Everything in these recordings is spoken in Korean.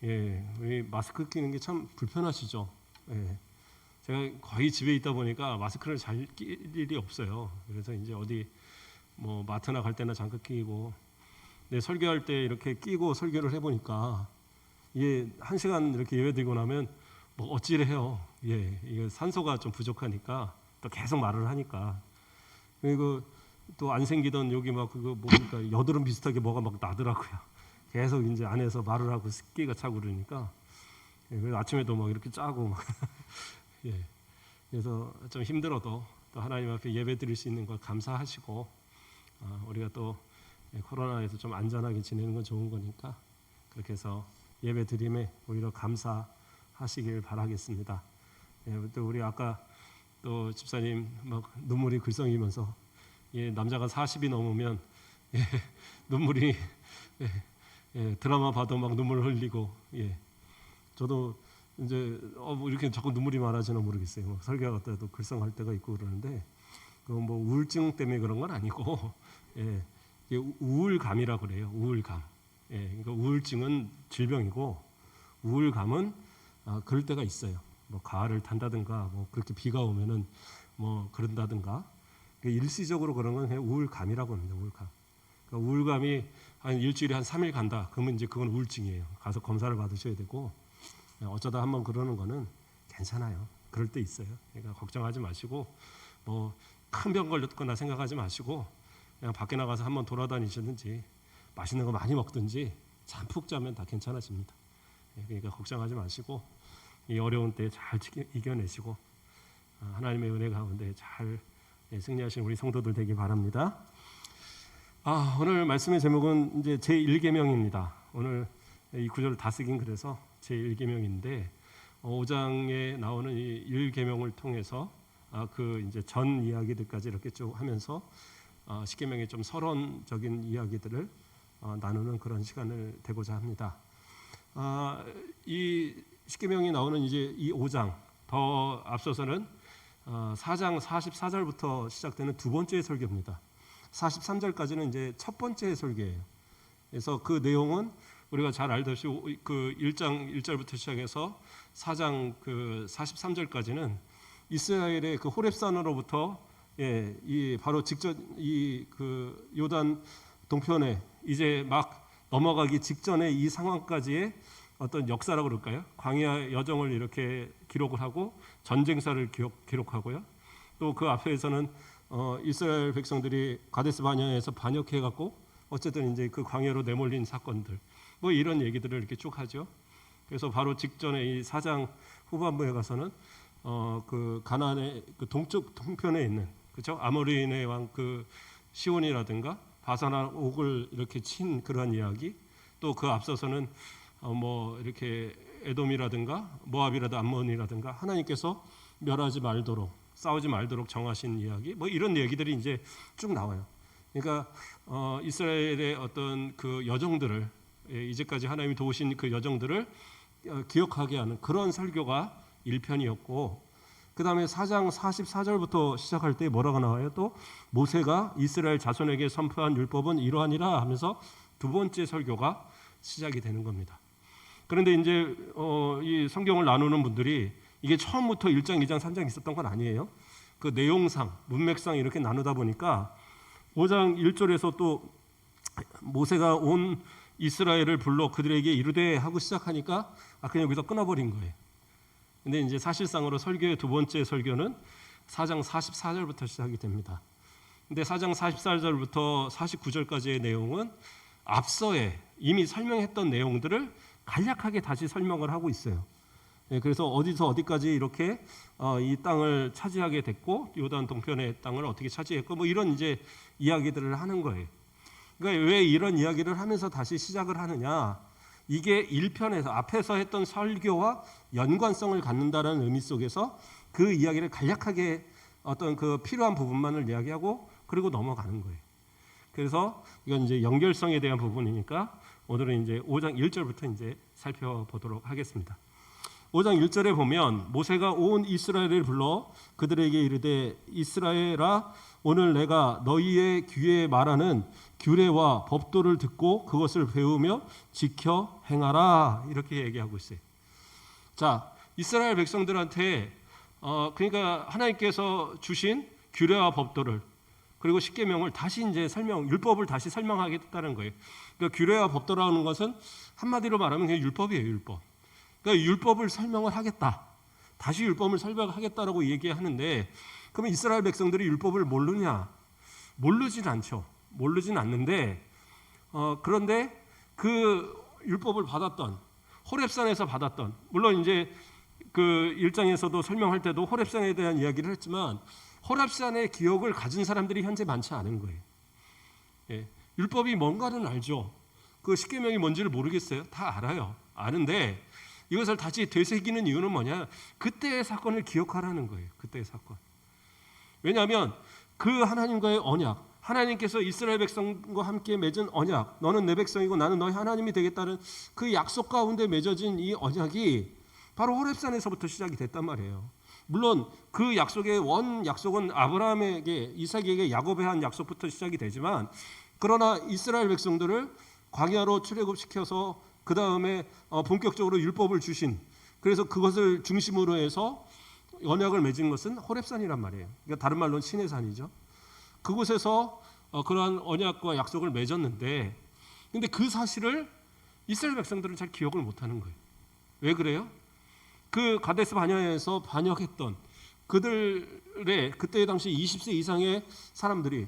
우리 마스크 끼는 게 참 불편하시죠? 예. 제가 거의 집에 있다 보니까 마스크를 잘 낄 일이 없어요. 그래서 이제 어디 뭐 마트나 갈 때나 잠깐 끼고, 근데 설교할 때 이렇게 끼고 설교를 해보니까 이게 1시간 이렇게 예배드리고 나면 뭐 어찌래요. 이게 산소가 좀 부족하니까 또 계속 말을 하니까, 그리고 또 안 생기던 여기 막 그거 뭡니까 여드름 비슷하게 뭐가 막 나더라고요. 계속 이제 안에서 말을 하고 습기가 차고 그러니까, 그래서 아침에도 막 이렇게 짜고 막 그래서 좀 힘들어도 또 하나님 앞에 예배 드릴 수 있는 걸 감사하시고, 우리가 또 코로나에서 좀 안전하게 지내는 건 좋은 거니까 그렇게 해서 예배 드림에 오히려 감사하시길 바라겠습니다. 또 우리 아까 또 집사님 막 눈물이 글썽이면서 남자가 40이 넘으면 눈물이 드라마 봐도 막 눈물 흘리고, 저도 이제 뭐 이렇게 자꾸 눈물이 많아지나 모르겠어요. 뭐 설교할 때도 글썽할 때가 있고 그러는데, 그건 뭐 우울증 때문에 그런 건 아니고 이게 우울감이라고 그래요. 우울감. 그러니까 우울증은 질병이고 우울감은 그럴 때가 있어요. 뭐 가을을 탄다든가 뭐 그렇게 비가 오면은 뭐 그런다든가, 일시적으로 그런 건 그냥 우울감이라고 합니다. 우울감. 그러니까 우울감이 한 일주일에 한 3일 간다. 그러면 이제 그건 우울증이에요. 가서 검사를 받으셔야 되고, 어쩌다 한번 그러는 거는 괜찮아요. 그럴 때 있어요. 그러니까 걱정하지 마시고, 뭐 큰 병 걸렸거나 생각하지 마시고, 그냥 밖에 나가서 한번 돌아다니시든지 맛있는 거 많이 먹든지 잠푹 자면 다 괜찮아집니다. 그러니까 걱정하지 마시고 이 어려운 때 잘 이겨내시고 하나님의 은혜 가운데 잘 승리하시는 우리 성도들 되기 바랍니다. 오늘 말씀의 제목은 이제 제1계명입니다. 오늘 이 구절을 다 쓰긴 그래서 제1계명인데, 5장에 나오는 이 1계명을 통해서 그 이제 전 이야기들까지 이렇게 쭉 하면서 10계명의 좀 서론적인 이야기들을 나누는 그런 시간을 되고자 합니다. 이 10계명이 나오는 이제 이 5장, 더 앞서서는 4장 44절부터 시작되는 두 번째 설교입니다. 43절까지는 이제 첫 번째 설교예요. 그래서 그 내용은 우리가 잘 알듯이 그 1장 1절부터 시작해서 4장 그 43절까지는 이스라엘의 그 호렙산으로부터 이 바로 직전 이 그 요단 동편에 이제 막 넘어가기 직전에 이 상황까지의 어떤 역사라고 그럴까요? 광야 여정을 이렇게 기록을 하고 전쟁사를 기록하고요. 또 그 앞에서는 이스라엘 백성들이 가데스 바네아에서 반역해 갖고 어쨌든 이제 그 광야로 내몰린 사건들, 뭐 이런 얘기들을 이렇게 쭉 하죠. 그래서 바로 직전에 이 4장 후반부에 가서는 그 가나안의 그 동쪽 동편에 있는, 그렇죠? 아모리인의 왕 그 시온이라든가 바산한 옥을 이렇게 친 그러한 이야기, 또 그 앞서서는 뭐 이렇게 에돔이라든가 모압이라든가 암몬이라든가 하나님께서 멸하지 말도록, 싸우지 말도록 정하신 이야기, 뭐 이런 얘기들이 이제 쭉 나와요. 그러니까 이스라엘의 어떤 그 여정들을, 이제까지 하나님이 도우신 그 여정들을 기억하게 하는 그런 설교가 1편이었고, 그 다음에 4장 44절부터 시작할 때 뭐라고 나와요? 또 모세가 이스라엘 자손에게 선포한 율법은 이러하니라 하면서 두 번째 설교가 시작이 되는 겁니다. 그런데 이제 이 성경을 나누는 분들이 이게 처음부터 1장, 2장, 3장 있었던 건 아니에요. 그 내용상, 문맥상 이렇게 나누다 보니까 5장 1절에서 또 모세가 온 이스라엘을 불러 그들에게 이르되 하고 시작하니까 그냥 여기서 끊어버린 거예요. 근데 이제 사실상으로 설교의 두 번째 설교는 4장 44절부터 시작이 됩니다. 근데 4장 44절부터 49절까지의 내용은 앞서에 이미 설명했던 내용들을 간략하게 다시 설명을 하고 있어요. 그래서 어디서 어디까지 이렇게 이 땅을 차지하게 됐고, 요단 동편의 땅을 어떻게 차지했고, 뭐 이런 이제 이야기들을 하는 거예요. 그러니까 왜 이런 이야기를 하면서 다시 시작을 하느냐? 이게 1편에서 앞에서 했던 설교와 연관성을 갖는다는 의미 속에서 그 이야기를 간략하게 어떤 그 필요한 부분만을 이야기하고 그리고 넘어가는 거예요. 그래서 이건 이제 연결성에 대한 부분이니까 오늘은 이제 5장 1절부터 이제 살펴보도록 하겠습니다. 5장 1절에 보면 모세가 온 이스라엘을 불러 그들에게 이르되 이스라엘아 오늘 내가 너희의 귀에 말하는 규례와 법도를 듣고 그것을 배우며 지켜 행하라. 이렇게 얘기하고 있어요. 자, 이스라엘 백성들한테 그러니까 하나님께서 주신 규례와 법도를 그리고 십계명을 다시 이제 율법을 다시 설명하겠다는 거예요. 그러니까 규례와 법도라는 것은 한마디로 말하면 그냥 율법이에요, 율법. 그러니까 율법을 설명을 하겠다. 다시 율법을 설명하겠다라고 얘기하는데, 그러면 이스라엘 백성들이 율법을 모르냐? 모르진 않죠. 모르진 않는데, 그런데 그 율법을 받았던 호렙산에서 받았던, 물론 이제 그 1장에서도 설명할 때도 호렙산에 대한 이야기를 했지만 호렙산의 기억을 가진 사람들이 현재 많지 않은 거예요. 예, 율법이 뭔가는 알죠. 그 십계명이 뭔지를 모르겠어요. 다 알아요. 아는데 이것을 다시 되새기는 이유는 뭐냐? 그때의 사건을 기억하라는 거예요. 그때의 사건. 왜냐하면 그 하나님과의 언약, 하나님께서 이스라엘 백성과 함께 맺은 언약, 너는 내 백성이고 나는 너희 하나님이 되겠다는 그 약속 가운데 맺어진 이 언약이 바로 호렙산에서부터 시작이 됐단 말이에요. 물론 그 약속의 약속은 아브라함에게, 이삭에게, 야곱에 한 약속부터 시작이 되지만, 그러나 이스라엘 백성들을 광야로 출애굽시켜서 그 다음에 본격적으로 율법을 주신, 그래서 그것을 중심으로 해서 언약을 맺은 것은 호렙산이란 말이에요. 그러니까 다른 말로는 신의 산이죠. 그곳에서 그러한 언약과 약속을 맺었는데, 근데 그 사실을 이스라엘 백성들은 잘 기억을 못하는 거예요. 왜 그래요? 그 가데스 바네아에서 반역했던 그들의 그때 당시 20세 이상의 사람들이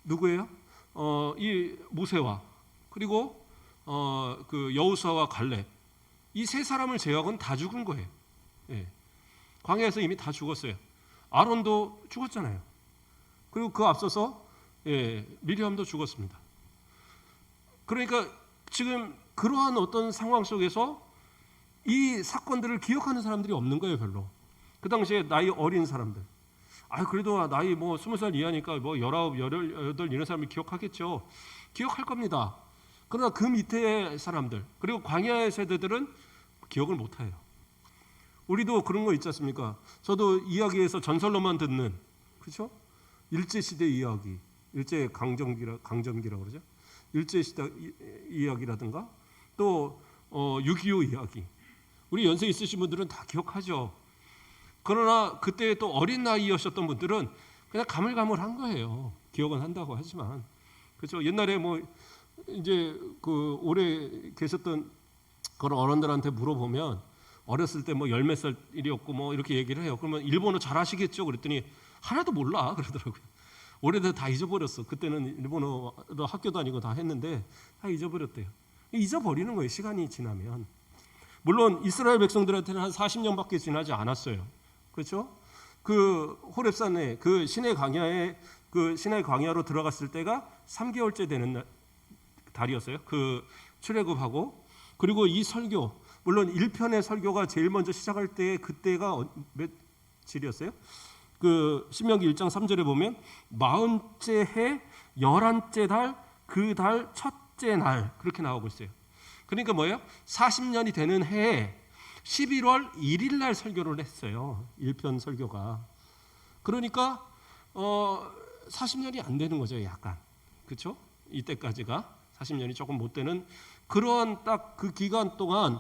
누구예요? 이 모세와 그리고 그 여호수아와 갈렙, 이 세 사람을 제외하고는 다 죽은 거예요. 예. 광야에서 이미 다 죽었어요. 아론도 죽었잖아요. 그리고 그 앞서서 미리암도 죽었습니다. 그러니까 지금 그러한 어떤 상황 속에서 이 사건들을 기억하는 사람들이 없는 거예요, 별로. 그 당시에 나이 어린 사람들. 그래도 나이 뭐 20살 이하니까 뭐 19, 18 이런 사람이 기억하겠죠. 기억할 겁니다. 그러나 그 밑에 사람들, 그리고 광야의 세대들은 기억을 못 해요. 우리도 그런 거 있지 않습니까? 저도 이야기에서 전설로만 듣는, 그렇죠? 일제시대 이야기, 일제 강점기라고 그러죠. 일제시대 이야기라든가 또 6.25 이야기. 우리 연세 있으신 분들은 다 기억하죠. 그러나 그때 또 어린 나이였던 분들은 그냥 가물가물한 거예요. 기억은 한다고 하지만, 그렇죠. 옛날에 뭐 이제 그 오래 계셨던 그런 어른들한테 물어보면 어렸을 때 뭐 열 몇 살이었고 뭐 이렇게 얘기를 해요. 그러면 일본어 잘 하시겠죠? 그랬더니 하나도 몰라 그러더라고요. 오래돼서 다 잊어버렸어. 그때는 일본어도 학교 다니고 다 했는데 다 잊어버렸대요. 잊어버리는 거예요, 시간이 지나면. 물론 이스라엘 백성들한테는 한 40년밖에 지나지 않았어요. 그렇죠? 그 호렙산에 그 시내 광야로 들어갔을 때가 3개월째 되는 달이었어요. 그 출애굽하고, 그리고 이 설교, 물론 1편의 설교가 제일 먼저 시작할 때 그때가 며칠이었어요? 그 신명기 1장 3절에 보면 40째 해 11째 달 그 달 첫째 날 그렇게 나오고 있어요. 그러니까 뭐예요? 40년이 되는 해에 11월 1일 날 설교를 했어요. 1편 설교가. 그러니까 40년이 안 되는 거죠, 약간. 그렇죠? 이때까지가 40년이 조금 못 되는 그러한 딱 그 기간 동안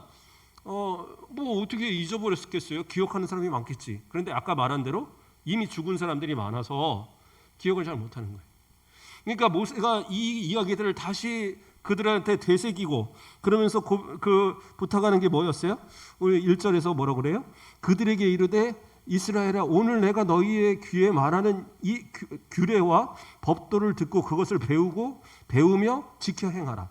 뭐 어떻게 잊어버렸겠어요? 기억하는 사람이 많겠지. 그런데 아까 말한 대로 이미 죽은 사람들이 많아서 기억을 잘 못하는 거예요. 그러니까 모세가 이 이야기들을 다시 그들한테 되새기고 그러면서 그 부탁하는 게 뭐였어요? 우리 1절에서 뭐라고 그래요? 그들에게 이르되 이스라엘아, 오늘 내가 너희의 귀에 말하는 이 규례와 법도를 듣고 그것을 배우며 지켜 행하라.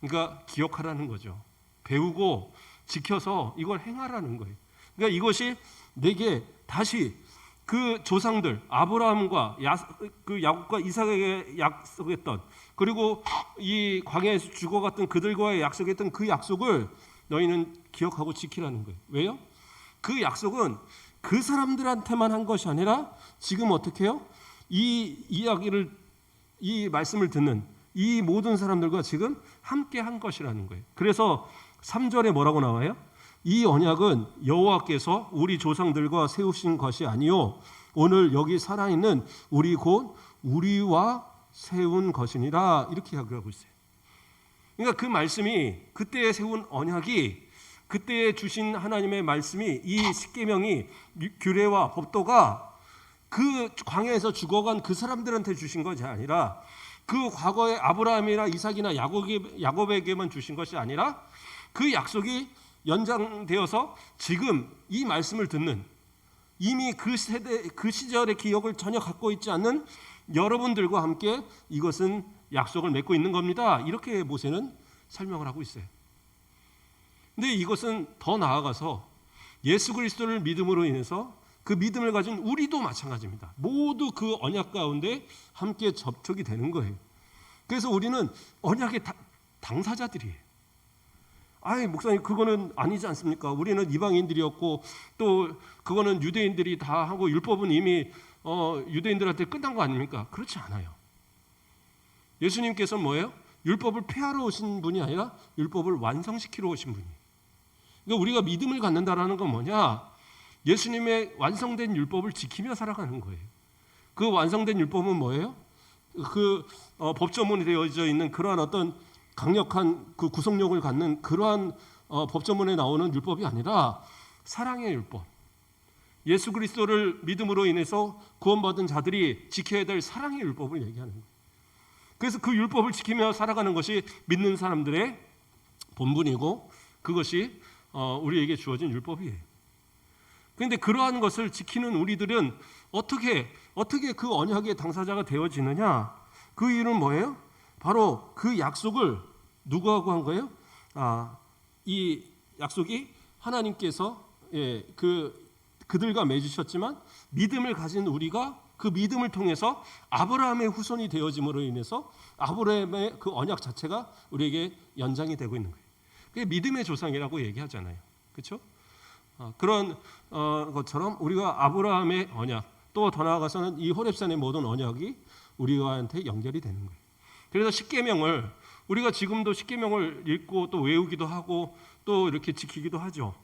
그러니까 기억하라는 거죠. 배우고 지켜서 이걸 행하라는 거예요. 그러니까 이것이 내게 다시 그 조상들 아브라함과 야곱과 이삭에게 약속했던, 그리고 이 광야에서 죽어갔던 그들과의 약속했던 그 약속을 너희는 기억하고 지키라는 거예요. 왜요? 그 약속은 그 사람들한테만 한 것이 아니라 지금 어떻게 해요? 이 이야기를, 이 말씀을 듣는 이 모든 사람들과 지금 함께 한 것이라는 거예요. 그래서 3절에 뭐라고 나와요? 이 언약은 여호와께서 우리 조상들과 세우신 것이 아니요 오늘 여기 살아있는 우리 곧 우리와 세운 것이니라 이렇게 이야기하고 있어요. 그러니까 그 말씀이 그때에 세운 언약이 그때에 주신 하나님의 말씀이 이 십계명이 규례와 법도가 그 광야에서 죽어간 그 사람들한테 주신 것이 아니라 그 과거에 아브라함이나 이삭이나 야곱에게만 주신 것이 아니라 그 약속이 연장되어서 지금 이 말씀을 듣는 이미 그 세대 그 시절의 기억을 전혀 갖고 있지 않는 여러분들과 함께 이것은 약속을 맺고 있는 겁니다. 이렇게 모세는 설명을 하고 있어요. 근데 이것은 더 나아가서 예수 그리스도를 믿음으로 인해서 그 믿음을 가진 우리도 마찬가지입니다. 모두 그 언약 가운데 함께 접촉이 되는 거예요. 그래서 우리는 언약의 당사자들이에요. 아이 목사님 그거는 아니지 않습니까? 우리는 이방인들이었고 또 그거는 유대인들이 다 하고 율법은 이미 유대인들한테 끝난 거 아닙니까? 그렇지 않아요. 예수님께서는 뭐예요? 율법을 폐하러 오신 분이 아니라 율법을 완성시키러 오신 분이에요. 그러니까 우리가 믿음을 갖는다라는 건 뭐냐? 예수님의 완성된 율법을 지키며 살아가는 거예요. 그 완성된 율법은 뭐예요? 그 법조문이 되어져 있는 그러한 어떤 강력한 그 구속력을 갖는 그러한 법조문에 나오는 율법이 아니라 사랑의 율법. 예수 그리스도를 믿음으로 인해서 구원받은 자들이 지켜야 될 사랑의 율법을 얘기하는 거예요. 그래서 그 율법을 지키며 살아가는 것이 믿는 사람들의 본분이고 그것이 우리에게 주어진 율법이에요. 그런데 그러한 것을 지키는 우리들은 어떻게 그 언약의 당사자가 되어지느냐? 그 이유는 뭐예요? 바로 그 약속을 누구하고 한 거예요? 이 약속이 하나님께서 그들과 맺으셨지만 믿음을 가진 우리가 그 믿음을 통해서 아브라함의 후손이 되어짐으로 인해서 아브라함의 그 언약 자체가 우리에게 연장이 되고 있는 거예요. 그게 믿음의 조상이라고 얘기하잖아요. 그렇죠? 그런 것처럼 우리가 아브라함의 언약 또 더 나아가서는 이 호렙산의 모든 언약이 우리와한테 연결이 되는 거예요. 그래서 십계명을 우리가 지금도 십계명을 읽고 또 외우기도 하고 또 이렇게 지키기도 하죠.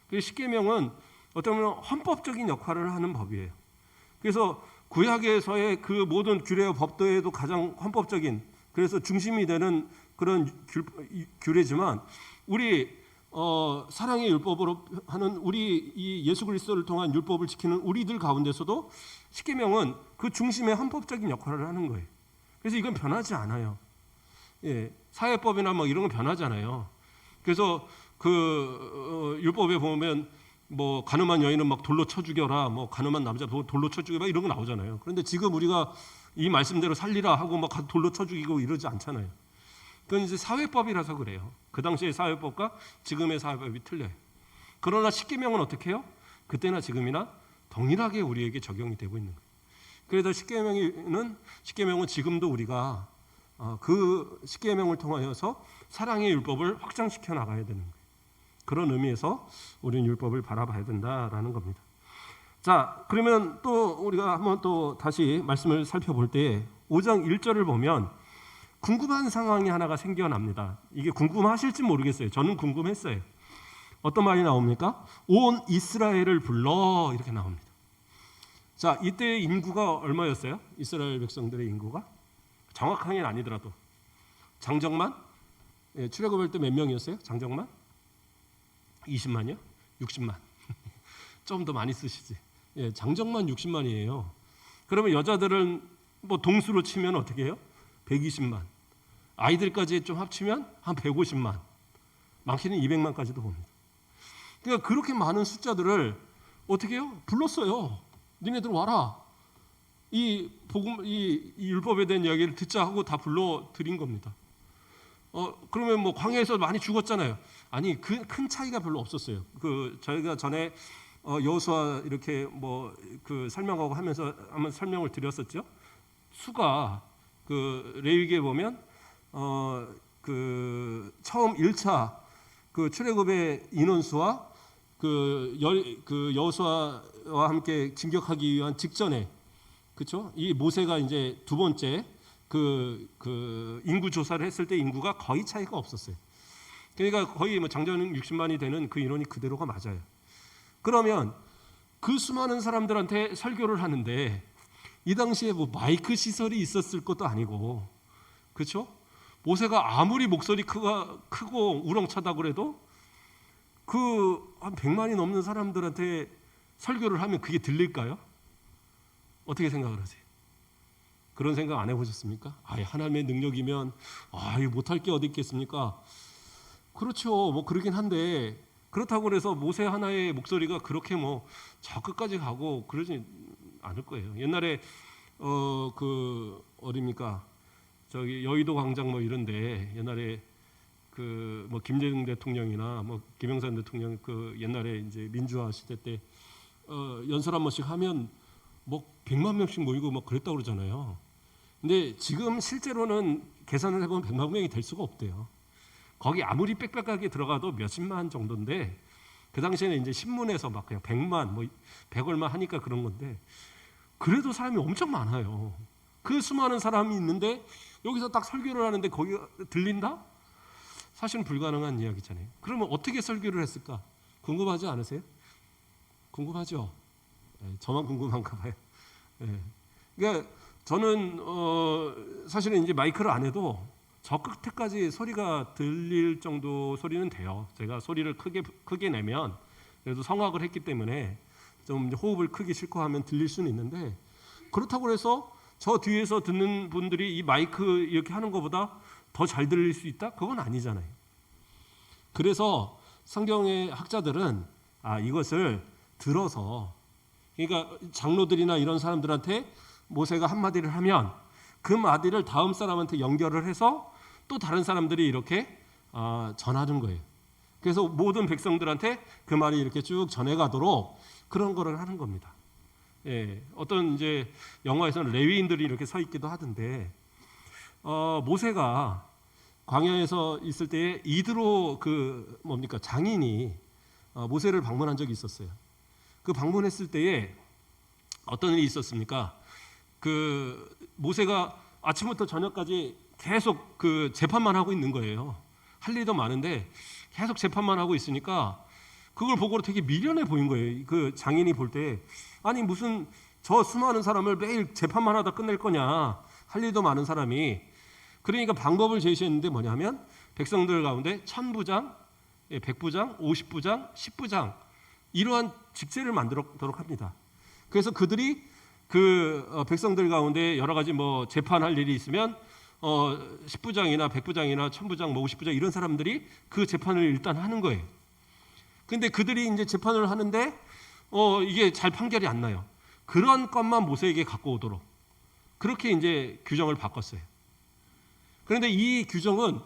그래서 십계명은 어떤 면은 헌법적인 역할을 하는 법이에요. 그래서 구약에서의 그 모든 규례와 법도에도 가장 헌법적인 그래서 중심이 되는 그런 규례지만 우리 사랑의 율법으로 하는 우리 이 예수 그리스도를 통한 율법을 지키는 우리들 가운데서도 십계명은 그 중심의 헌법적인 역할을 하는 거예요. 그래서 이건 변하지 않아요. 사회법이나 뭐 이런 건 변하잖아요. 그래서 그 율법에 보면 뭐 가늠한 여인은 막 돌로 쳐 죽여라, 뭐 가늠한 남자 돌로 쳐 죽여라 이런 거 나오잖아요. 그런데 지금 우리가 이 말씀대로 살리라 하고 막 돌로 쳐 죽이고 이러지 않잖아요. 그건 이제 사회법이라서 그래요. 그 당시의 사회법과 지금의 사회법이 틀려요. 그러나 십계명은 어떻게 해요? 그때나 지금이나 동일하게 우리에게 적용이 되고 있는 거예요. 그래서 십계명은 지금도 우리가 그 십계명을 통하여서 사랑의 율법을 확장시켜 나가야 되는 거예요. 그런 의미에서 우리는 율법을 바라봐야 된다라는 겁니다. 자, 그러면 또 우리가 한번 또 다시 말씀을 살펴볼 때 5장 1절을 보면 궁금한 상황이 하나가 생겨납니다. 이게 궁금하실지 모르겠어요. 저는 궁금했어요. 어떤 말이 나옵니까? 온 이스라엘을 불러 이렇게 나옵니다. 자, 이때의 인구가 얼마였어요? 이스라엘 백성들의 인구가? 정확하게는 아니더라도 장정만? 출애굽할 때 몇 명이었어요? 장정만? 20만이요? 60만. 좀 더 많이 쓰시지. 장정만 60만이에요. 그러면 여자들은 뭐 동수로 치면 어떻게 해요? 120만. 아이들까지 좀 합치면 한 150만. 많게는 200만까지도 봅니다. 그러니까 그렇게 많은 숫자들을 어떻게 해요? 불렀어요. 니네들 와라. 이 복음, 이 율법에 대한 이야기를 듣자 하고 다 불러 드린 겁니다. 그러면 뭐 광야에서 많이 죽었잖아요. 아니 큰 차이가 별로 없었어요. 그 저희가 전에 여호수아 이렇게 뭐 그 설명하고 하면서 한번 설명을 드렸었죠. 수가 그 레위기에 보면 그 처음 1차 그 출애굽의 인원수와 그 여호수아와 함께 진격하기 위한 직전에 그렇죠? 이 모세가 이제 두 번째 그 인구 조사를 했을 때 인구가 거의 차이가 없었어요. 그러니까 거의 뭐 장전 60만이 되는 그 인원이 그대로가 맞아요. 그러면 그 수많은 사람들한테 설교를 하는데 이 당시에 뭐 마이크 시설이 있었을 것도 아니고, 그렇죠? 모세가 아무리 목소리 크고 우렁차다고 그래도 그 한 100만이 넘는 사람들한테 설교를 하면 그게 들릴까요? 어떻게 생각을 하세요? 그런 생각 안 해보셨습니까? 하나님의 능력이면 이거 못할 게 어디 있겠습니까? 그렇죠. 뭐 그러긴 한데, 그렇다고 해서 모세 하나의 목소리가 그렇게 뭐 저 끝까지 가고 그러지 않을 거예요. 옛날에 어딥니까? 저기 여의도 광장 뭐 이런데 옛날에 그 뭐 김대중 대통령이나 뭐 김영삼 대통령 그 옛날에 이제 민주화 시대 때 연설 한 번씩 하면 뭐 100만 명씩 모이고 막 그랬다고 그러잖아요. 근데 지금 실제로는 계산을 해보면 100만 명이 될 수가 없대요. 거기 아무리 빽빽하게 들어가도 몇십만 정도인데, 그 당시에는 이제 신문에서 막 그냥 100만 뭐 100얼마 하니까 그런 건데, 그래도 사람이 엄청 많아요. 그 수많은 사람이 있는데 여기서 딱 설교를 하는데 거기가 들린다? 사실은 불가능한 이야기잖아요. 그러면 어떻게 설교를 했을까? 궁금하지 않으세요? 궁금하죠? 저만 궁금한가 봐요. 그러니까 저는 사실은 이제 마이크를 안 해도 저 끝에까지 소리가 들릴 정도 소리는 돼요. 제가 소리를 크게 내면, 그래도 성악을 했기 때문에 좀 호흡을 크게 싣고 하면 들릴 수는 있는데, 그렇다고 해서 저 뒤에서 듣는 분들이 이 마이크 이렇게 하는 것보다 더 잘 들릴 수 있다? 그건 아니잖아요. 그래서 성경의 학자들은 이것을 들어서, 그러니까 장로들이나 이런 사람들한테 모세가 한마디를 하면 그 마디를 다음 사람한테 연결을 해서 또 다른 사람들이 이렇게 전하는 거예요. 그래서 모든 백성들한테 그 말이 이렇게 쭉 전해가도록 그런 거를 하는 겁니다. 어떤 이제 영화에서는 레위인들이 이렇게 서 있기도 하던데, 모세가 광야에서 있을 때에 이드로 장인이 모세를 방문한 적이 있었어요. 그 방문했을 때에 어떤 일이 있었습니까? 그 모세가 아침부터 저녁까지 계속 그 재판만 하고 있는 거예요. 할 일도 많은데 계속 재판만 하고 있으니까 그걸 보고 되게 미련해 보인 거예요. 그 장인이 볼 때, 아니 무슨 저 수많은 사람을 매일 재판만 하다 끝낼 거냐, 할 일도 많은 사람이. 그러니까 방법을 제시했는데 뭐냐면 백성들 가운데 1000부장, 100부장, 50부장, 10부장 이러한 직제를 만들도록 합니다. 그래서 그들이 그 백성들 가운데 여러 가지 뭐 재판할 일이 있으면 10부장이나 100부장이나 1000부장, 뭐 50부장 이런 사람들이 그 재판을 일단 하는 거예요. 근데 그들이 이제 재판을 하는데 이게 잘 판결이 안 나요. 그런 것만 모세에게 갖고 오도록 그렇게 이제 규정을 바꿨어요. 그런데 이 규정은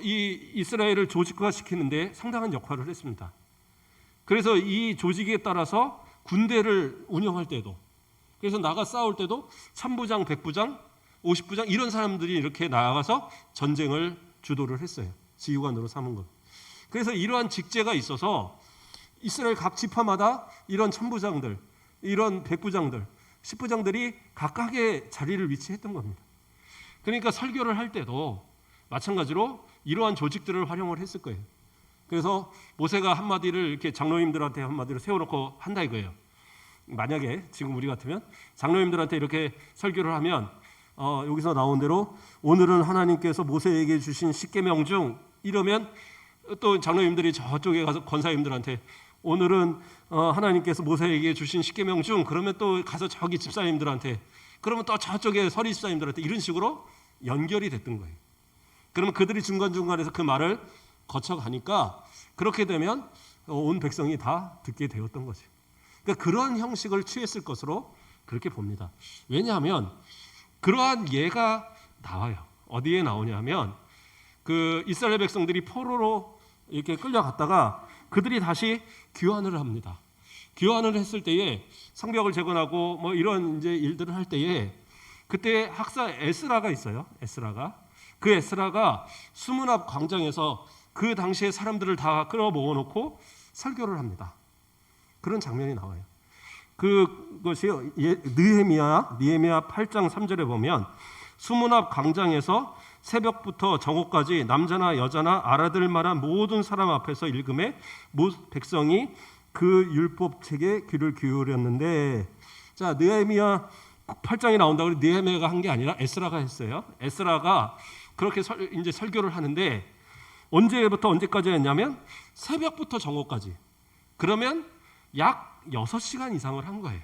이 이스라엘을 조직화시키는데 상당한 역할을 했습니다. 그래서 이 조직에 따라서 군대를 운영할 때도, 그래서 나가 싸울 때도 1000부장, 100부장, 50부장 이런 사람들이 이렇게 나아가서 전쟁을 주도를 했어요. 지휘관으로 삼은 것. 그래서 이러한 직제가 있어서 이스라엘 각 지파마다 이런 1000부장들, 이런 100부장들, 10부장들이 각각의 자리를 위치했던 겁니다. 그러니까 설교를 할 때도 마찬가지로 이러한 조직들을 활용을 했을 거예요. 그래서 모세가 한마디를 이렇게 장로님들한테 한마디를 세워놓고 한다 이거예요. 만약에 지금 우리 같으면 장로님들한테 이렇게 설교를 하면 여기서 나온 대로 오늘은 하나님께서 모세에게 주신 십계명 중 이러면 또 장로님들이 저쪽에 가서 권사님들한테 오늘은 하나님께서 모세에게 주신 십계명 중, 그러면 또 가서 저기 집사님들한테, 그러면 또 저쪽에 서리 집사님들한테, 이런 식으로 연결이 됐던 거예요. 그러면 그들이 중간중간에서 그 말을 거쳐가니까 그렇게 되면 온 백성이 다 듣게 되었던 거죠. 그러니까 그러한 형식을 취했을 것으로 그렇게 봅니다. 왜냐하면 그러한 예가 나와요. 어디에 나오냐면 그 이스라엘 백성들이 포로로 이렇게 끌려갔다가 그들이 다시 귀환을 합니다. 귀환을 했을 때에 성벽을 재건하고 뭐 이런 이제 일들을 할 때에 그때 학사 에스라가 있어요. 그 에스라가 수문 앞 광장에서 그 당시에 사람들을 다 끌어모아 놓고 설교를 합니다. 그런 장면이 나와요. 그것이 느헤미야 8장 3절에 보면 수문 앞 광장에서 새벽부터 정오까지 남자나 여자나 알아들 만한 모든 사람 앞에서 읽음에 백성이 그 율법책에 귀를 기울였는데, 자, 느헤미야 8장에 나온다고 느헤미야가 한 게 아니라 에스라가 했어요. 에스라가 그렇게 이제 설교를 하는데 언제부터 언제까지 했냐면 새벽부터 정오까지. 그러면 약 6시간 이상을 한 거예요.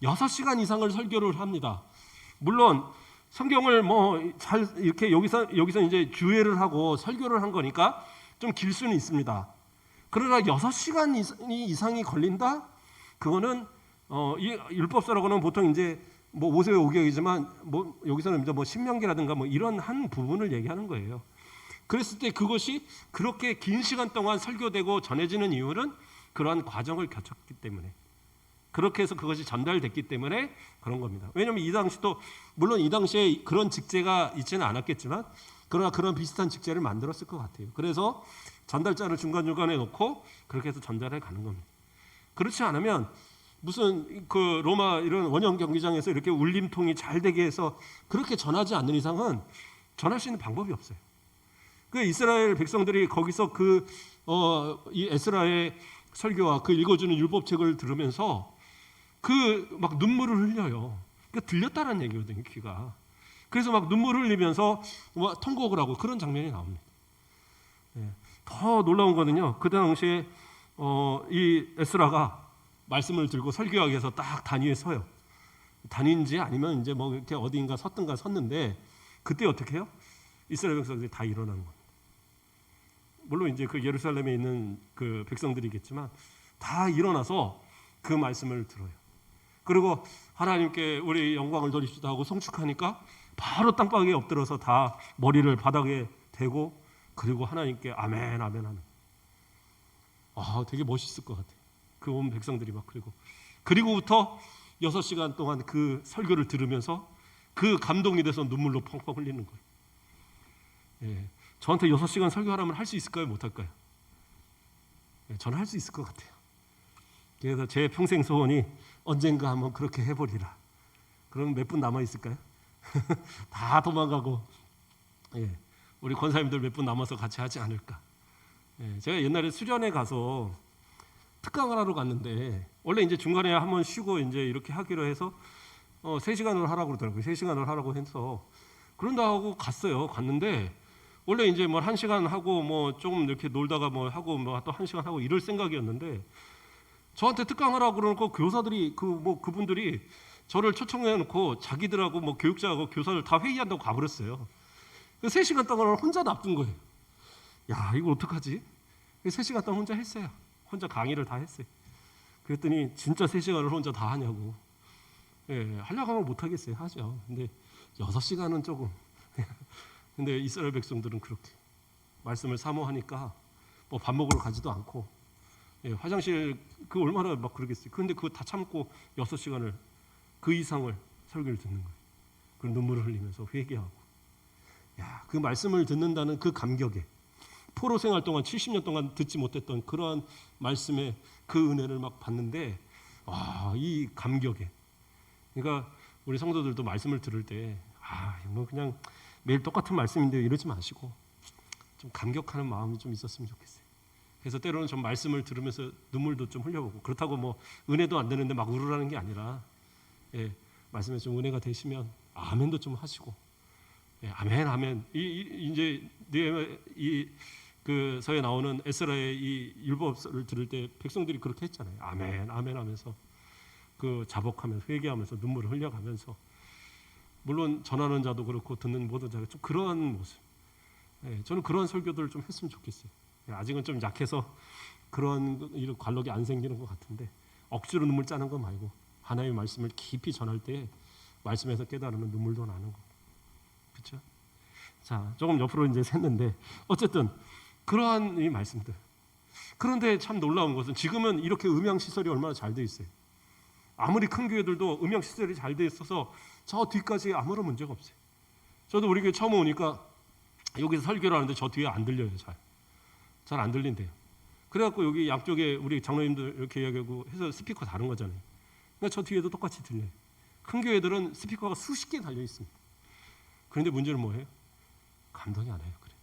6시간 이상을 설교를 합니다. 물론 성경을 뭐 잘 이렇게 여기서 이제 주의를 하고 설교를 한 거니까 좀 길 수는 있습니다. 그러나 6시간 이상이 걸린다? 그거는 이 율법서라고는 보통 이제 뭐 모세의 오경이지만 뭐 여기서는 이제 뭐 신명기라든가 뭐 이런 한 부분을 얘기하는 거예요. 그랬을 때 그것이 그렇게 긴 시간 동안 설교되고 전해지는 이유는 그러한 과정을 거쳤기 때문에, 그렇게 해서 그것이 전달됐기 때문에 그런 겁니다. 왜냐하면 이 당시도 물론 이 당시에 그런 직제가 있지는 않았겠지만 그러나 그런 비슷한 직제를 만들었을 것 같아요. 그래서 전달자를 중간중간에 놓고 그렇게 해서 전달해 가는 겁니다. 그렇지 않으면 무슨 그 로마 이런 원형 경기장에서 이렇게 울림통이 잘 되게 해서 그렇게 전하지 않는 이상은 전할 수 있는 방법이 없어요. 그 이스라엘 백성들이 거기서 이 에스라의 설교와 그 읽어주는 율법책을 들으면서 그 막 눈물을 흘려요. 그 들렸다는 얘기거든요, 귀가. 그래서 막 눈물을 흘리면서 통곡을 하고 그런 장면이 나옵니다. 네. 더 놀라운 거는요, 그 당시에 이 에스라가 말씀을 들고 설교하기 위해서 딱 단위에 서요. 단위인지 아니면 이제 뭐 이렇게 어디인가 섰는데 그때 어떻게 해요? 이스라엘 백성들이 다 일어나는 겁니다. 물론 이제 그 예루살렘에 있는 그 백성들이겠지만 다 일어나서 그 말씀을 들어요. 그리고 하나님께 우리 영광을 돌립시다 하고 송축하니까 바로 땅바닥에 엎드려서 다 머리를 바닥에 대고 그리고 하나님께 아멘 아멘 하는. 되게 멋있을 것 같아요. 그 온 백성들이 막 그리고부터 6시간 동안 그 설교를 들으면서 그 감동이 돼서 눈물로 펑펑 흘리는 거예요. 예, 저한테 6시간 설교하라면 할 수 있을까요? 못할까요? 예, 저는 할 수 있을 것 같아요. 그래서 제 평생 소원이 언젠가 한번 그렇게 해보리라. 그럼 몇 분 남아있을까요? 다 도망가고, 예, 우리 권사님들 몇 분 남아서 같이 하지 않을까. 예, 제가 옛날에 수련회 가서 특강을 하러 갔는데 원래 이제 중간에 한번 쉬고 이제 이렇게 하기로 해서 3시간을 하라고 그러더라고요. 3시간을 하라고 해서 그런다 하고 갔는데 원래 이제 뭐 1시간 하고 뭐 조금 이렇게 놀다가 뭐 하고 뭐 또 1시간 하고 이럴 생각이었는데 저한테 특강하라고 그러고 교사들이 그분들이 저를 초청해 놓고 자기들하고 뭐 교육자하고 교사를 다 회의한다고 가버렸어요. 3시간 동안 혼자 놔둔 거예요. 야, 이거 어떡하지? 3시간 동안 혼자 했어요. 혼자 강의를 다 했어요. 그랬더니 진짜 3시간을 혼자 다 하냐고. 예, 하려고 하면 못 하겠어요. 하죠. 근데 6시간은 조금. 근데 이스라엘 백성들은 그렇게 말씀을 사모하니까 뭐 밥 먹으러 가지도 않고, 예, 화장실 그 얼마나 막 그러겠어요. 그런데 그거 다 참고 6시간을 그 이상을 설교를 듣는 거예요. 그 눈물을 흘리면서 회개하고. 야, 그 말씀을 듣는다는 그 감격에 포로 생활 동안 70년 동안 듣지 못했던 그러한 말씀의 그 은혜를 막 받는데, 이 감격에. 그러니까 우리 성도들도 말씀을 들을 때 뭐 그냥 매일 똑같은 말씀인데 이러지 마시고 좀 감격하는 마음이 좀 있었으면 좋겠어요. 그래서 때로는 좀 말씀을 들으면서 눈물도 좀 흘려보고, 그렇다고 뭐 은혜도 안 되는데 막 울으라는 게 아니라, 예, 말씀에 좀 은혜가 되시면 아멘도 좀 하시고, 예, 아멘 아멘. 이제 그 서에 나오는 에스라의 이 율법서를 들을 때 백성들이 그렇게 했잖아요. 아멘 아멘 하면서 그 자복하면서 회개하면서 눈물을 흘려가면서, 물론 전하는 자도 그렇고 듣는 모든 자가 좀 그런 모습. 예, 저는 그런 설교들을 좀 했으면 좋겠어요. 예, 아직은 좀 약해서 그런 이런 관록이 안 생기는 것 같은데 억지로 눈물 짜는 거 말고 하나님의 말씀을 깊이 전할 때 말씀에서 깨달으면 눈물도 나는 거. 그렇죠? 자, 조금 옆으로 이제 샜는데 어쨌든 그러한 이 말씀들. 그런데 참 놀라운 것은 지금은 이렇게 음향 시설이 얼마나 잘 돼 있어요. 아무리 큰 교회들도 음향 시설이 잘 돼 있어서 저 뒤까지 아무런 문제가 없어요. 저도 우리 교회 처음 오니까 여기서 설교를 하는데 저 뒤에 안 들려요. 잘 안 들린대요. 그래갖고 여기 양쪽에 우리 장로님들 이렇게 이야기하고 해서 스피커 다른 거잖아요. 그러니까 저 뒤에도 똑같이 들려요. 큰 교회들은 스피커가 수십 개 달려 있습니다. 그런데 문제는 뭐예요? 감동이 안 와요. 그래도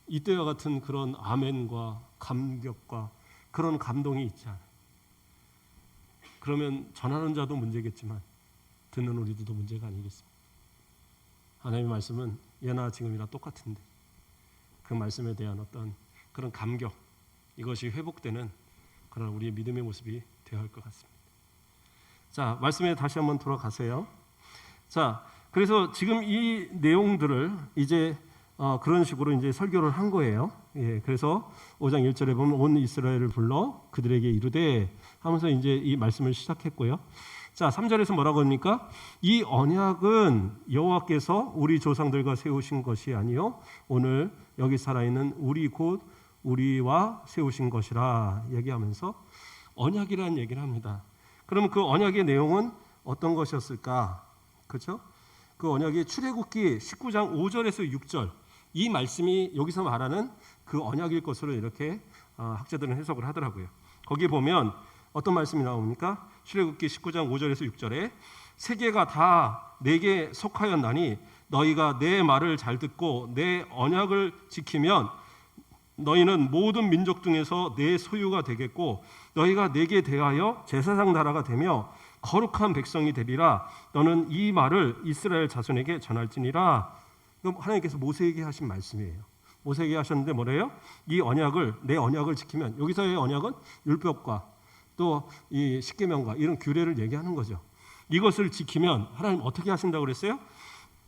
이때와 같은 그런 아멘과 감격과 그런 감동이 있지 않아요. 그러면 전하는 자도 문제겠지만 듣는 우리들도 문제가 아니겠습니까? 하나님의 말씀은 예나 지금이나 똑같은데 그 말씀에 대한 어떤 그런 감격, 이것이 회복되는 그런 우리의 믿음의 모습이 되어야 할 것 같습니다. 자, 말씀에 다시 한번 돌아가세요. 자, 그래서 지금 이 내용들을 이제 그런 식으로 이제 설교를 한 거예요. 예, 그래서 5장 1절에 보면 온 이스라엘을 불러 그들에게 이르되 하면서 이제 이 말씀을 시작했고요. 자, 3절에서 뭐라고 합니까? 이 언약은 여호와께서 우리 조상들과 세우신 것이 아니요 오늘 여기 살아있는 우리 곧 우리와 세우신 것이라 얘기하면서 언약이라는 얘기를 합니다. 그러면 그 언약의 내용은 어떤 것이었을까? 그렇죠? 그 언약이 출애굽기 19장 5절에서 6절 이 말씀이 여기서 말하는 그 언약일 것으로 이렇게 학자들은 해석을 하더라고요. 거기 보면 어떤 말씀이 나옵니까? 출애굽기 19장 5절에서 6절에 세계가 다 내게 속하였나니 너희가 내 말을 잘 듣고 내 언약을 지키면 너희는 모든 민족 중에서 내 소유가 되겠고 너희가 내게 대하여 제사장 나라가 되며 거룩한 백성이 되리라. 너는 이 말을 이스라엘 자손에게 전할지니라. 하나님께서 모세에게 하신 말씀이에요. 모세에게 하셨는데 뭐래요? 이 언약을 내 언약을 지키면 여기서의 언약은 율법과 또 이 십계명과 이런 규례를 얘기하는 거죠. 이것을 지키면 하나님 어떻게 하신다고 그랬어요?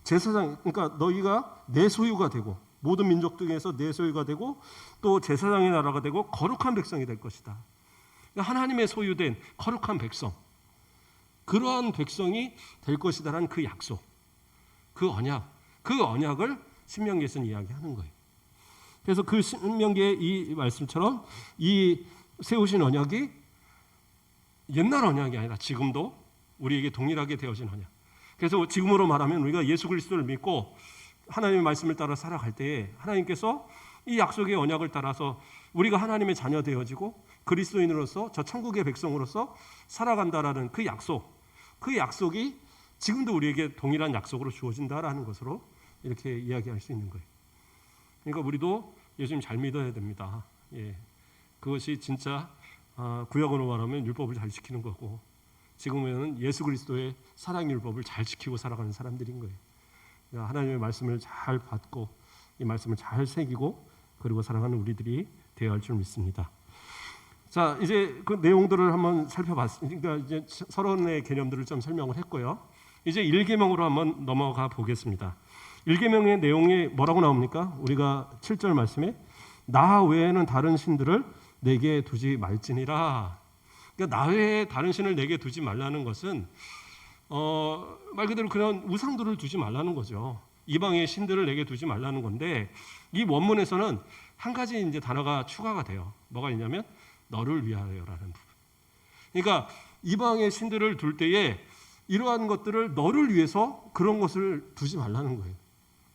제사장, 그러니까 너희가 내 소유가 되고 모든 민족 중에서 내 소유가 되고 또 제사장의 나라가 되고 거룩한 백성이 될 것이다. 그러니까 하나님의 소유된 거룩한 백성, 그러한 백성이 될 것이다라는 그 약속, 그 언약을 신명기에서는 이야기하는 거예요. 그래서 그 신명기의 이 말씀처럼 이 세우신 언약이 옛날 언약이 아니라 지금도 우리에게 동일하게 되어진 언약. 그래서 지금으로 말하면 우리가 예수 그리스도를 믿고 하나님의 말씀을 따라 살아갈 때에 하나님께서 이 약속의 언약을 따라서 우리가 하나님의 자녀 되어지고 그리스도인으로서 저 천국의 백성으로서 살아간다라는 그 약속이 지금도 우리에게 동일한 약속으로 주어진다라는 것으로 이렇게 이야기할 수 있는 거예요. 그러니까 우리도 예수님 잘 믿어야 됩니다. 예, 그것이 진짜 구약으로 말하면 율법을 잘 지키는 거고 지금에는 예수 그리스도의 사랑 율법을 잘 지키고 살아가는 사람들인 거예요. 그러니까 하나님의 말씀을 잘 받고 이 말씀을 잘 새기고 그리고 살아가는 우리들이 되어야 할 줄 믿습니다. 자, 이제 그 내용들을 한번 살펴봤으니까 그러니까 이제 서론의 개념들을 좀 설명을 했고요. 이제 1계명으로 한번 넘어가 보겠습니다. 1계명의 내용이 뭐라고 나옵니까? 우리가 7절 말씀에 나 외에는 다른 신들을 내게 두지 말지니라. 그러니까 나 외에 다른 신을 내게 두지 말라는 것은 말 그대로 그런 우상들을 두지 말라는 거죠. 이방의 신들을 내게 두지 말라는 건데 이 원문에서는 한 가지 이제 단어가 추가가 돼요. 뭐가 있냐면 너를 위하여라는 부분. 그러니까 이방의 신들을 둘 때에 이러한 것들을 너를 위해서 그런 것을 두지 말라는 거예요.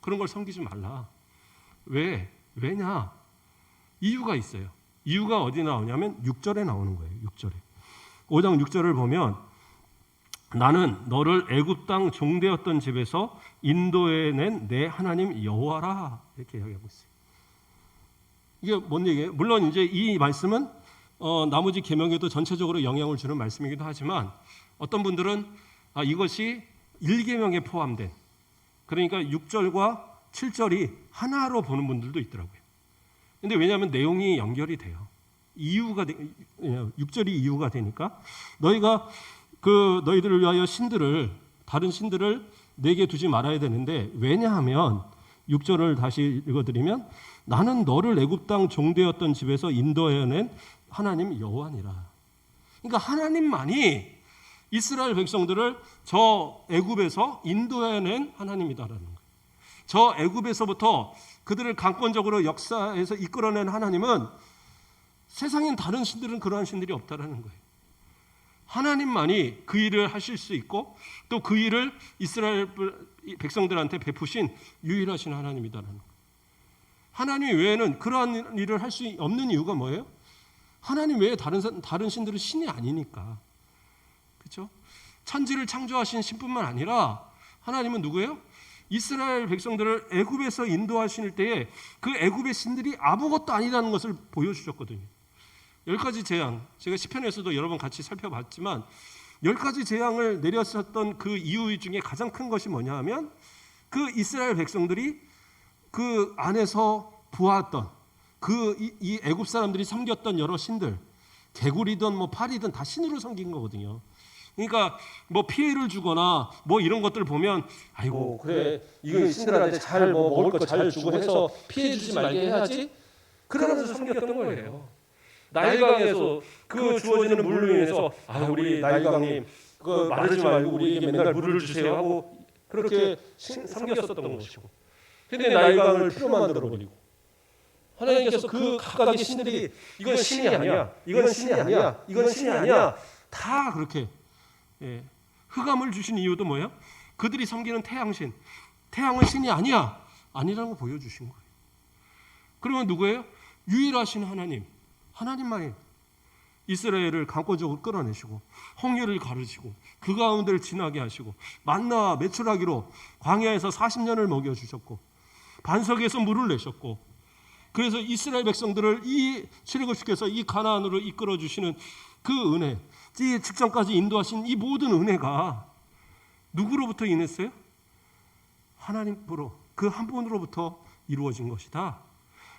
그런 걸 섬기지 말라. 왜냐? 이유가 있어요. 이유가 어디 나오냐면 6절에 나오는 거예요. 6절에. 5장 6절을 보면 나는 너를 애굽 땅 종되었던 집에서 인도해낸 내 하나님 여호와라 이렇게 이야기하고 있어요. 이게 뭔 얘기예요? 물론 이제 이 말씀은 나머지 계명에도 전체적으로 영향을 주는 말씀이기도 하지만 어떤 분들은 이것이 1계명에 포함된 그러니까 6절과 7절이 하나로 보는 분들도 있더라고요. 근데 왜냐하면 내용이 연결이 돼요. 6절이 이유가 되니까 너희가 너희들을 위하여 다른 신들을 내게 두지 말아야 되는데 왜냐하면 6절을 다시 읽어드리면 나는 너를 애굽 땅 종되었던 집에서 인도해낸 하나님 여호와니라. 그러니까 하나님만이 이스라엘 백성들을 저 애굽에서 인도해낸 하나님이다라는 거예요. 저 애굽에서부터 그들을 강권적으로 역사에서 이끌어낸 하나님은 세상엔 다른 신들은 그러한 신들이 없다라는 거예요. 하나님만이 그 일을 하실 수 있고 또 그 일을 이스라엘 백성들한테 베푸신 유일하신 하나님이다라는 거예요. 하나님 외에는 그러한 일을 할 수 없는 이유가 뭐예요? 하나님 외에 다른 신들은 신이 아니니까. 그렇죠? 천지를 창조하신 신뿐만 아니라 하나님은 누구예요? 이스라엘 백성들을 애굽에서 인도하실 때에 그 애굽의 신들이 아무것도 아니라는 것을 보여주셨거든요. 10가지 재앙, 제가 시편에서도 여러 번 같이 살펴봤지만 10가지 재앙을 내렸었던 그 이유 중에 가장 큰 것이 뭐냐 하면 그 이스라엘 백성들이 그 안에서 보았던 이 애굽 사람들이 섬겼던 여러 신들, 개구리든 뭐 파리든 다 신으로 섬긴 거거든요. 그러니까 뭐 피해를 주거나 뭐 이런 것들 보면 아이고 그래 이거 신들한테 잘 뭐 먹을 거 잘 주고 해서 피해 주지 말게 해야지. 그러면서 섬겼던 거예요. 나일강에서 그 주어지는 물로 인해서 우리 나일강님 그 마르지 말고 우리에게 맨날 물을 주세요 하고 그렇게 섬겼었던 것이고, 근데 나일강을 피로 만들어버리고 하나님께서 그 각각의 신들이 이건 신이 아니야, 이건 신이 아니야, 이건 신이 아니야, 다 그렇게 흑암을 주신 이유도 뭐예요? 그들이 섬기는 태양신, 태양은 신이 아니라는 걸 보여주신 거예요. 그러면 누구예요? 유일하신 하나님만이 이스라엘을 강권적으로 끌어내시고 홍해를 가르시고 그 가운데를 지나게 하시고 만나와 메추라기로 광야에서 40년을 먹여주셨고 반석에서 물을 내셨고, 그래서 이스라엘 백성들을 이 출애굽시켜서 이 가나안으로 이끌어주시는 그 은혜, 이 직전까지 인도하신 이 모든 은혜가 누구로부터 인했어요? 하나님으로, 그 한 분으로부터 이루어진 것이다.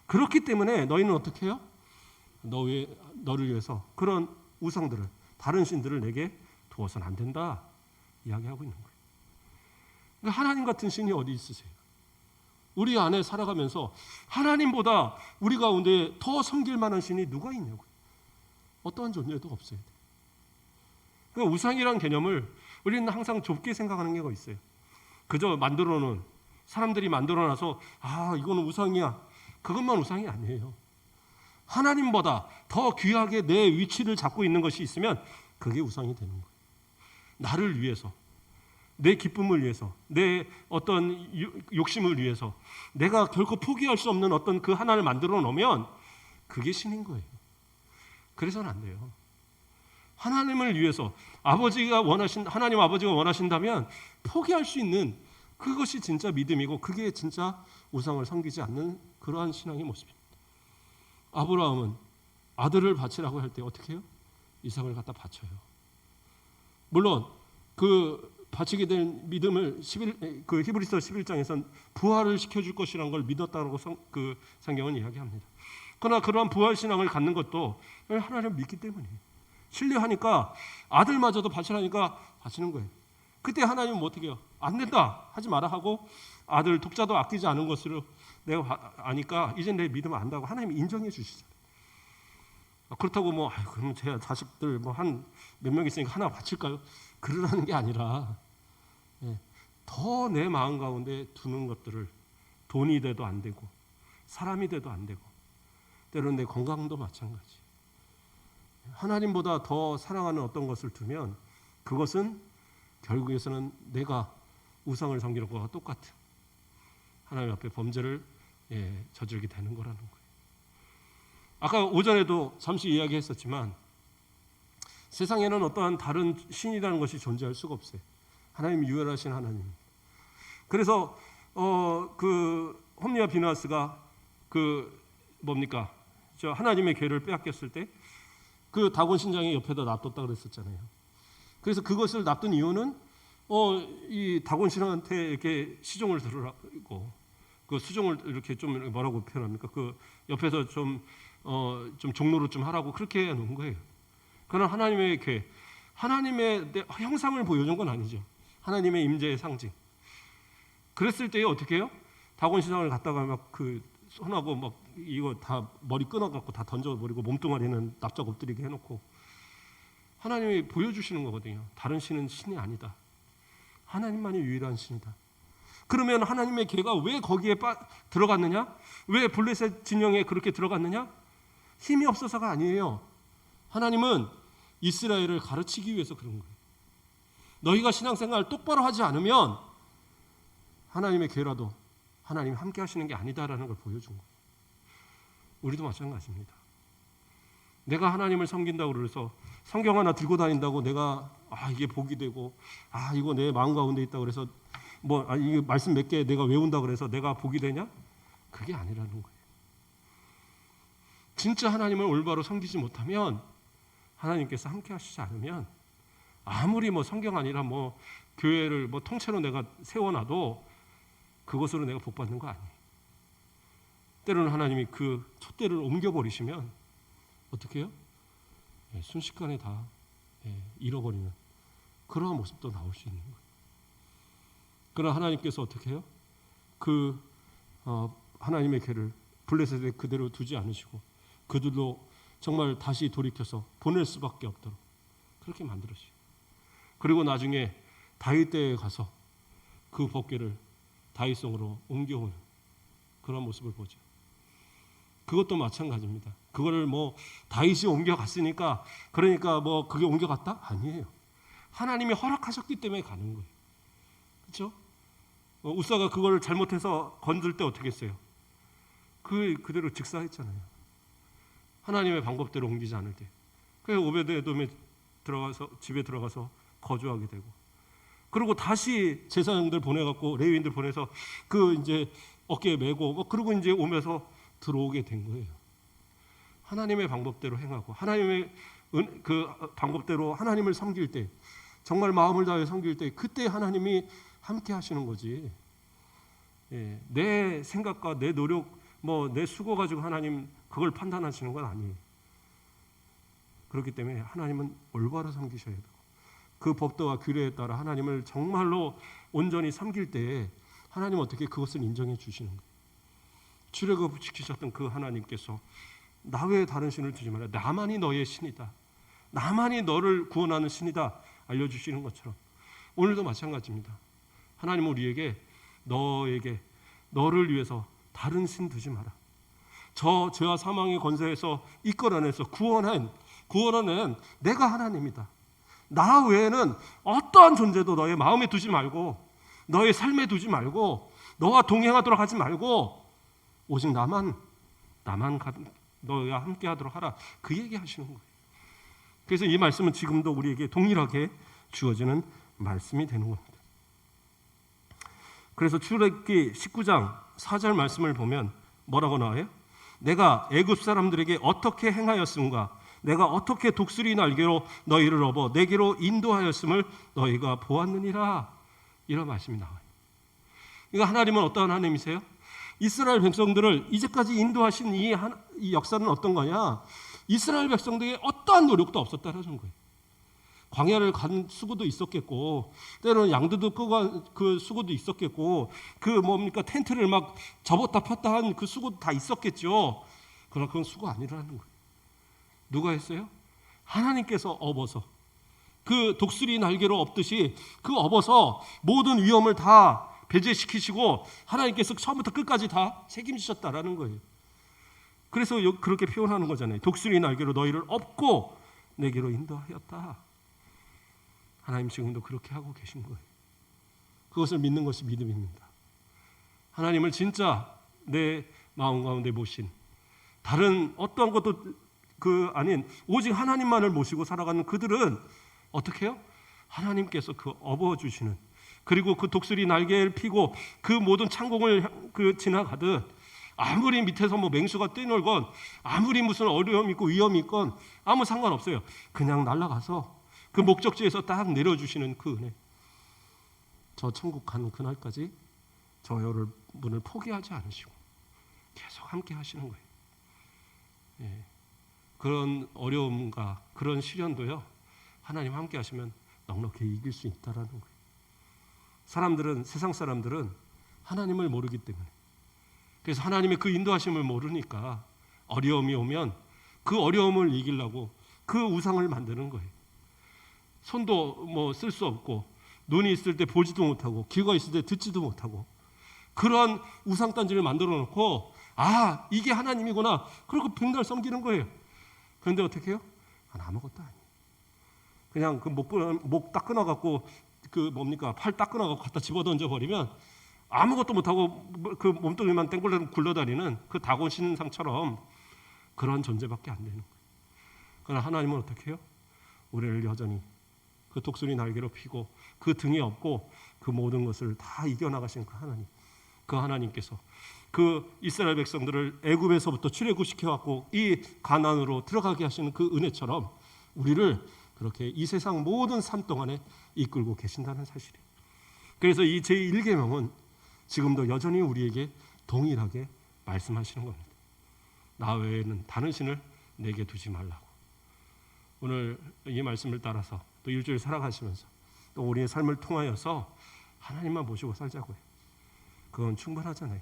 그렇기 때문에 너희는 어떻게 해요? 너를 위해서 그런 우상들을, 다른 신들을 내게 두어서는 안 된다 이야기하고 있는 거예요. 그러니까 하나님 같은 신이 어디 있으세요? 우리 안에 살아가면서 하나님보다 우리 가운데 더 섬길 만한 신이 누가 있냐고요. 어떠한 존재도 없어야 돼요. 그러니까 우상이란 개념을 우리는 항상 좁게 생각하는 게 있어요. 그저 만들어놓은, 사람들이 만들어놔서 이거는 우상이야, 그것만 우상이 아니에요. 하나님보다 더 귀하게 내 위치를 잡고 있는 것이 있으면 그게 우상이 되는 거예요. 나를 위해서, 내 기쁨을 위해서, 내 어떤 욕심을 위해서 내가 결코 포기할 수 없는 어떤 그 하나를 만들어 놓으면 그게 신인 거예요. 그래서는 안 돼요. 하나님을 위해서 하나님 아버지가 원하신다면 포기할 수 있는 그것이 진짜 믿음이고 그게 진짜 우상을 섬기지 않는 그러한 신앙의 모습입니다. 아브라함은 아들을 바치라고 할 때 어떻게 해요? 이삭을 갖다 바쳐요. 물론 그 바치게 된 믿음을 그 히브리서 11장에서는 부활을 시켜줄 것이라는 걸 믿었다고 그 성경은 이야기합니다. 그러나 그러한 부활 신앙을 갖는 것도 하나님을 믿기 때문이에요. 신뢰하니까 아들마저도 바치라니까 바치는 거예요. 그때 하나님은 어떻게 해요? 안 된다, 하지 마라 하고 아들 독자도 아끼지 않은 것으로 내가 아니까 이제 내 믿음 안다고 하나님이 인정해 주시잖아요. 그렇다고 그럼 제 자식들 한 몇 명 있으니까 하나 바칠까요? 그러라는 게 아니라 더 내 마음 가운데 두는 것들을, 돈이 돼도 안 되고 사람이 돼도 안 되고 때로는 내 건강도 마찬가지, 하나님보다 더 사랑하는 어떤 것을 두면 그것은 결국에서는 내가 우상을 섬기는 것과 똑같은 하나님 앞에 범죄를 저지르게 되는 거라는 거예요. 아까 오전에도 잠시 이야기했었지만 세상에는 어떠한 다른 신이라는 것이 존재할 수가 없어요. 하나님 유일하신 하나님. 그래서 그 홈리와 비나스가 저 하나님의 괴를 빼앗겼을 때 그 다곤 신장의 옆에다 놔뒀다 그랬었잖아요. 그래서 그것을 놔둔 이유는 이 다곤 신한테 이렇게 시종을 들으라고, 그 수종을 이렇게 좀 뭐라고 표현합니까? 그 옆에서 좀 종로로 좀 하라고 그렇게 해놓은 거예요. 그러나 하나님의 괴, 하나님의 형상을 보여준 건 아니죠. 하나님의 임재의 상징. 그랬을 때에 어떻게 해요? 다곤 신앙을 갖다가 손하고 이거 다 머리 끊어갖고 다 던져버리고 몸뚱아리는 납작 엎드리게 해놓고 하나님이 보여주시는 거거든요. 다른 신은 신이 아니다. 하나님만이 유일한 신이다. 그러면 하나님의 개가 왜 거기에 들어갔느냐? 왜 블레셋 진영에 그렇게 들어갔느냐? 힘이 없어서가 아니에요. 하나님은 이스라엘을 가르치기 위해서 그런 거예요. 너희가 신앙생활 똑바로 하지 않으면 하나님의 개라도 하나님이 함께 하시는 게 아니다라는 걸 보여준 거예요. 우리도 마찬가지입니다. 내가 하나님을 섬긴다고 그래서 성경 하나 들고 다닌다고 내가 이게 복이 되고 이거 내 마음 가운데 있다고 그래서 뭐 이게 말씀 몇 개 내가 외운다 그래서 내가 복이 되냐? 그게 아니라는 거예요. 진짜 하나님을 올바로 섬기지 못하면, 하나님께서 함께 하시지 않으면, 아무리 뭐 성경 아니라 뭐 교회를 뭐 통째로 내가 세워놔도 그것으로 내가 복 받는 거 아니에요. 때로는 하나님이 그 촛대를 옮겨버리시면 어떻게 해요? 순식간에 다 잃어버리는 그러한 모습도 나올 수 있는 거예요. 그러나 하나님께서 어떻게 해요? 그 하나님의 괴를 블레셋에 그대로 두지 않으시고 그들도 정말 다시 돌이켜서 보낼 수밖에 없도록 그렇게 만들으시고, 그리고 나중에 다윗 때에 가서 그 법궤를 다윗성으로 옮겨오는 그런 모습을 보죠. 그것도 마찬가지입니다. 그거를 뭐 다윗이 옮겨갔으니까 그러니까 뭐 그게 옮겨갔다? 아니에요. 하나님이 허락하셨기 때문에 가는 거예요. 그렇죠? 우사가 그걸 잘못해서 건들 때 어떻게 했어요? 그대로 직사했잖아요. 하나님의 방법대로 옮기지 않을 때. 그래서 오베드에돔에 들어가서 집에 들어가서 거주하게 되고, 그리고 다시 제사장들 보내갖고 레위인들 보내서 그 이제 어깨에 메고 뭐 그러고 이제 오면서 들어오게 된 거예요. 하나님의 방법대로 행하고 하나님의 그 방법대로 하나님을 섬길 때, 정말 마음을 다해 섬길 때, 그때 하나님이 함께 하시는 거지. 내 생각과 내 노력, 뭐 내 수고 가지고 하나님 그걸 판단하시는 건 아니에요. 그렇기 때문에 하나님은 올바로 섬기셔야 되고, 그 법도와 규례에 따라 하나님을 정말로 온전히 섬길 때 하나님 어떻게 그것을 인정해 주시는 거예요. 출애굽 시키셨던 그 하나님께서 나 외에 다른 신을 두지 마라, 나만이 너의 신이다, 나만이 너를 구원하는 신이다 알려주시는 것처럼 오늘도 마찬가지입니다. 하나님은 우리에게 너를 위해서 다른 신 두지 마라, 저 죄와 사망의 권세에서 이끌어내서 구원한 내가 하나님이다, 나 외에는 어떠한 존재도 너의 마음에 두지 말고 너의 삶에 두지 말고 너와 동행하도록 하지 말고 오직 나만 너와 함께 하도록 하라, 그 얘기하시는 거예요. 그래서 이 말씀은 지금도 우리에게 동일하게 주어지는 말씀이 되는 겁니다. 그래서 출애굽기 19장 4절 말씀을 보면 뭐라고 나와요? 내가 애굽 사람들에게 어떻게 행하였음과 내가 어떻게 독수리 날개로 너희를 업어 내게로 인도하였음을 너희가 보았느니라, 이런 말씀이 나와요. 그러니까 하나님은 어떠한 하나님이세요? 이스라엘 백성들을 이제까지 인도하신 이 역사는 어떤 거냐? 이스라엘 백성들에게 어떠한 노력도 없었다는 거예요. 광야를 간 수고도 있었겠고, 때로는 양들도 끄고 간 그 수고도 있었겠고, 텐트를 막 접었다 폈다 한 그 수고도 다 있었겠죠. 그러나 그건 수고 아니라는 거예요. 누가 했어요? 하나님께서 업어서, 그 독수리 날개로 업듯이 그 업어서 모든 위험을 다 배제시키시고 하나님께서 처음부터 끝까지 다 책임지셨다라는 거예요. 그래서 그렇게 표현하는 거잖아요. 독수리 날개로 너희를 업고 내게로 인도하였다. 하나님 지금도 그렇게 하고 계신 거예요. 그것을 믿는 것이 믿음입니다. 하나님을 진짜 내 마음 가운데 모신, 다른 어떤 것도 아닌 오직 하나님만을 모시고 살아가는 그들은 어떻게 해요? 하나님께서 그 업어주시는, 그리고 그 독수리 날개를 피고 그 모든 창공을 지나가듯 아무리 밑에서 뭐 맹수가 뛰놀건 아무리 무슨 어려움이 있고 위험이 있건 아무 상관없어요. 그냥 날아가서 그 목적지에서 딱 내려주시는 그 은혜. 저 천국 가는 그날까지 저 여러분을 포기하지 않으시고 계속 함께 하시는 거예요. 그런 어려움과 그런 시련도요, 하나님 함께 하시면 넉넉히 이길 수 있다라는 거예요. 세상 사람들은 하나님을 모르기 때문에, 그래서 하나님의 그 인도하심을 모르니까 어려움이 오면 그 어려움을 이기려고 그 우상을 만드는 거예요. 손도 뭐 쓸 수 없고, 눈이 있을 때 보지도 못하고, 귀가 있을 때 듣지도 못하고, 그런 우상단지를 만들어 놓고 이게 하나님이구나, 그리고 백날 섬기는 거예요. 그런데 어떻게 해요? 아무것도 아니에요. 그냥 그 목 딱 끊어갖고 팔 딱 끊어갖고 갖다 집어던져 버리면 아무것도 못하고 그 몸뚱이만 땡글땡글 굴러다니는 그 다곤 신상처럼 그런 존재밖에 안 되는 거예요. 그러나 하나님은 어떻게 해요? 우리를 여전히 그 독수리 날개로 피고 그 등에 업고 그 모든 것을 다 이겨나가신 그 하나님, 그 하나님께서 그 이스라엘 백성들을 애굽에서부터 출애굽시켜 갖고 이 가나안으로 들어가게 하시는 그 은혜처럼 우리를 그렇게 이 세상 모든 삶 동안에 이끌고 계신다는 사실이에요. 그래서 이 제1계명은 지금도 여전히 우리에게 동일하게 말씀하시는 겁니다. 나 외에는 다른 신을 내게 두지 말라고. 오늘 이 말씀을 따라서 또 일주일 살아가시면서 또 우리의 삶을 통하여서 하나님만 모시고 살자고요. 그건 충분하잖아요.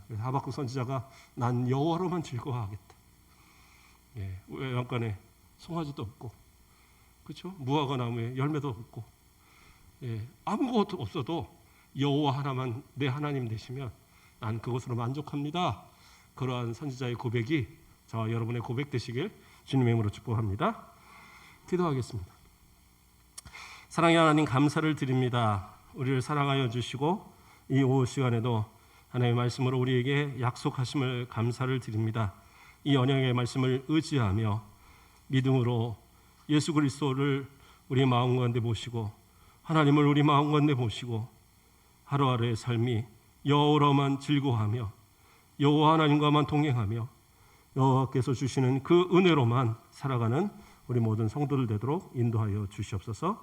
그래서 하박국 선지자가 난 여호와로만 즐거워하겠다. 외양간에 송아지도 없고, 그렇죠? 무화과 나무에 열매도 없고, 아무것도 없어도 여호와 하나만 내 하나님 되시면 난 그것으로 만족합니다. 그러한 선지자의 고백이 저와 여러분의 고백 되시길 주님의 이름으로 축복합니다. 기도하겠습니다. 사랑의 하나님, 감사를 드립니다. 우리를 사랑하여 주시고 이 오후 시간에도 하나님의 말씀으로 우리에게 약속하심을 감사를 드립니다. 이 언약의 말씀을 의지하며 믿음으로 예수 그리스도를 우리 마음 가운데 모시고 하나님을 우리 마음 가운데 모시고 하루하루의 삶이 여호와로만 즐거워하며 여호와 하나님과만 동행하며 여호와께서 주시는 그 은혜로만 살아가는 우리 모든 성도들 되도록 인도하여 주시옵소서.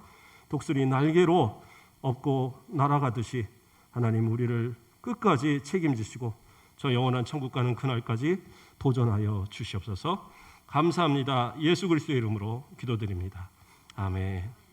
독수리 날개로 업고 날아가듯이 하나님 우리를 끝까지 책임지시고 저 영원한 천국 가는 그날까지 도전하여 주시옵소서. 감사합니다. 예수 그리스도의 이름으로 기도드립니다. 아멘.